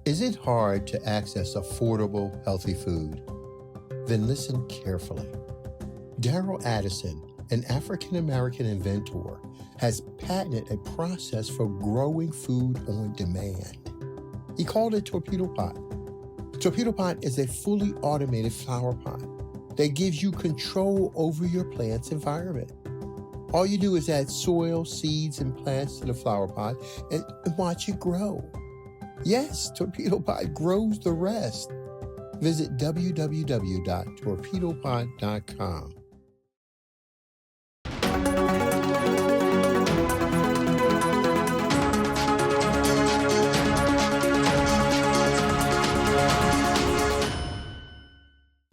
Is it hard to access affordable, healthy food? Then listen carefully. Daryl Addison, an African-American inventor, has patented a process for growing food on demand. He called it Torpedo Pot. Torpedo Pot is a fully automated flower pot that gives you control over your plant's environment. All you do is add soil, seeds, and plants to the flower pot and watch it grow. Yes, Torpedo Pot grows the rest. Visit www.torpedopot.com.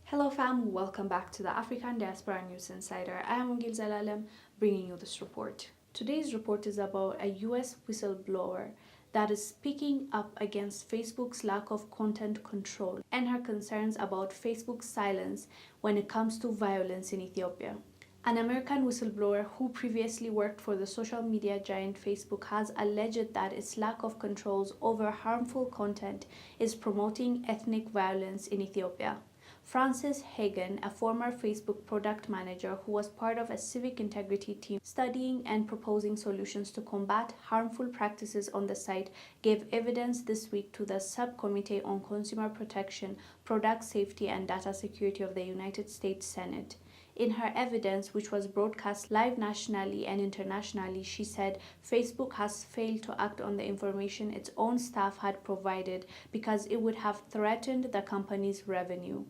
Hello fam, welcome back to the African Diaspora News Insider. I am Wongel bringing you this report. Today's report is about a US whistleblower that is speaking up against Facebook's lack of content control and her concerns about Facebook's silence when it comes to violence in Ethiopia. An American whistleblower who previously worked for the social media giant Facebook has alleged that its lack of controls over harmful content is promoting ethnic violence in Ethiopia. Frances Hagen, a former Facebook product manager who was part of a civic integrity team studying and proposing solutions to combat harmful practices on the site, gave evidence this week to the Subcommittee on Consumer Protection, Product Safety and Data Security of the United States Senate. In her evidence, which was broadcast live nationally and internationally, she said Facebook has failed to act on the information its own staff had provided because it would have threatened the company's revenue.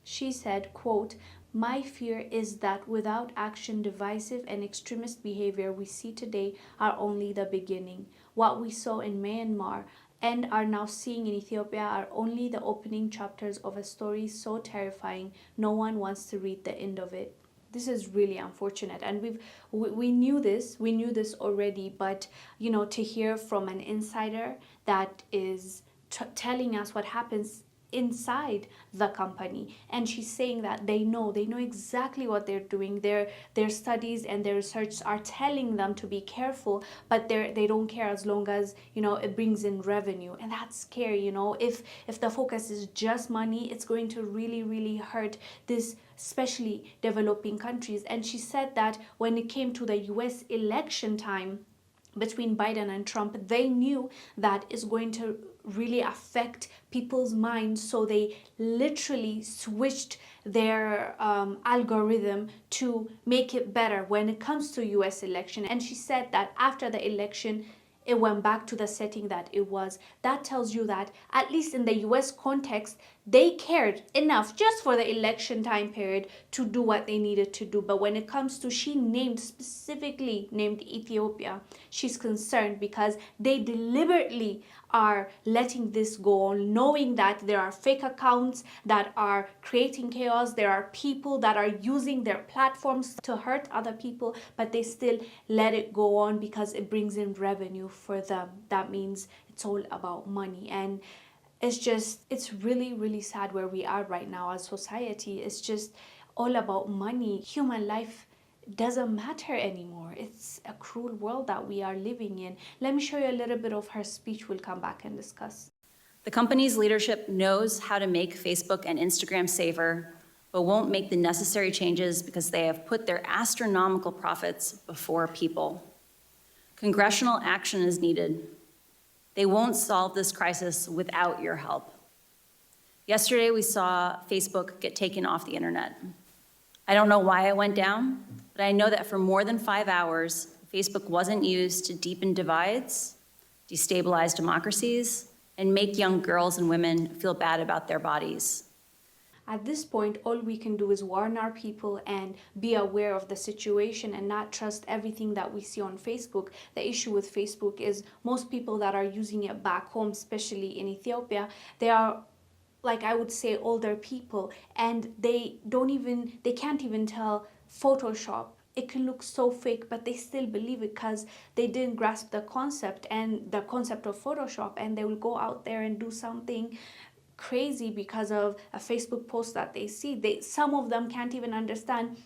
She said, quote, "My fear is that without action, divisive and extremist behavior we see today are only the beginning. What we saw in Myanmar and are now seeing in Ethiopia are only the opening chapters of a story so terrifying no one wants to read the end of it." This is really unfortunate, and we knew this already, but to hear from an insider that is telling us what happens inside the company, and she's saying that they know exactly what they're doing. Their studies and their research are telling them to be careful, but they don't care as long as it brings in revenue, and that's scary. If the focus is just money, it's going to really hurt this, especially developing countries. And she said that when it came to the US election time between Biden and Trump, they knew that it's going to really affect people's minds, so they literally switched their algorithm to make it better when it comes to US election. And she said that after the election it went back to the setting that it was. That tells you that at least in the US context, they cared enough just for the election time period to do what they needed to do. But when it comes to, she specifically named Ethiopia, she's concerned because they deliberately are letting this go on, knowing that there are fake accounts that are creating chaos. There are people that are using their platforms to hurt other people, but they still let it go on because it brings in revenue for them. That means it's all about money. And it's really sad where we are right now as society. It's just all about money. Human life doesn't matter anymore. It's a cruel world that we are living in. Let me show you a little bit of her speech. We'll come back and discuss. The company's leadership knows how to make Facebook and Instagram safer, but won't make the necessary changes because they have put their astronomical profits before people. Congressional action is needed. They won't solve this crisis without your help. Yesterday, we saw Facebook get taken off the internet. I don't know why it went down, but I know that for more than 5 hours, Facebook wasn't used to deepen divides, destabilize democracies, and make young girls and women feel bad about their bodies. At this point, all we can do is warn our people and be aware of the situation and not trust everything that we see on Facebook. The issue with Facebook is most people that are using it back home, especially in Ethiopia, they are, like I would say, older people, and they can't even tell Photoshop. It can look so fake, but they still believe it because they didn't grasp the concept of Photoshop, and they will go out there and do something crazy because of a Facebook post that they see. Some of them can't even understand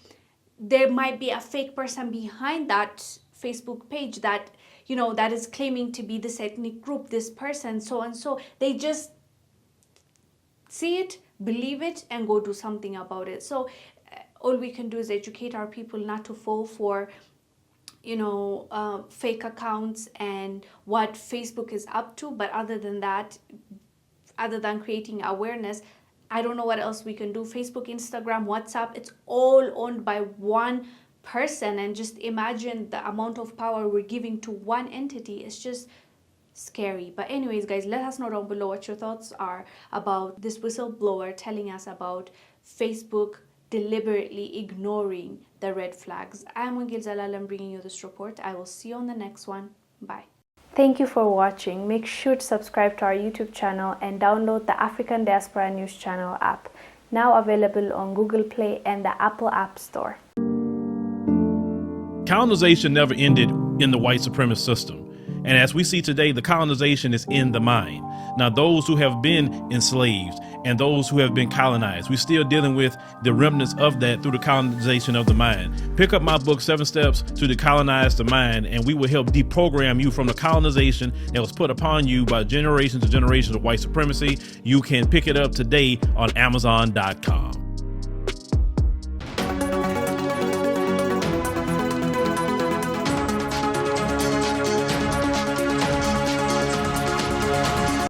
there might be a fake person behind that Facebook page that, that is claiming to be this ethnic group, this person, so and so. They just, they don't understand. see it, believe it, and go do something about it. So all we can do is educate our people not to fall for fake accounts and what Facebook is up to. But other than that, other than creating awareness, I don't know what else we can do. Facebook, Instagram, WhatsApp, it's all owned by one person, and just imagine the amount of power we're giving to one entity. It's just scary. But anyways, guys, let us know down below what your thoughts are about this whistleblower telling us about Facebook deliberately ignoring the red flags. I'm Wongel Zalalam bringing you this report. I will see you on the next one. Bye. Thank you for watching. Make sure to subscribe to our YouTube channel and download the African Diaspora News Channel app, now available on Google Play and the Apple App Store. Colonization never ended in the white supremacist system. And as we see today, the colonization is in the mind. Now, those who have been enslaved and those who have been colonized, we're still dealing with the remnants of that through the colonization of the mind. Pick up my book, 7 Steps to Decolonize the Mind, and we will help deprogram you from the colonization that was put upon you by generations and generations of white supremacy. You can pick it up today on Amazon.com.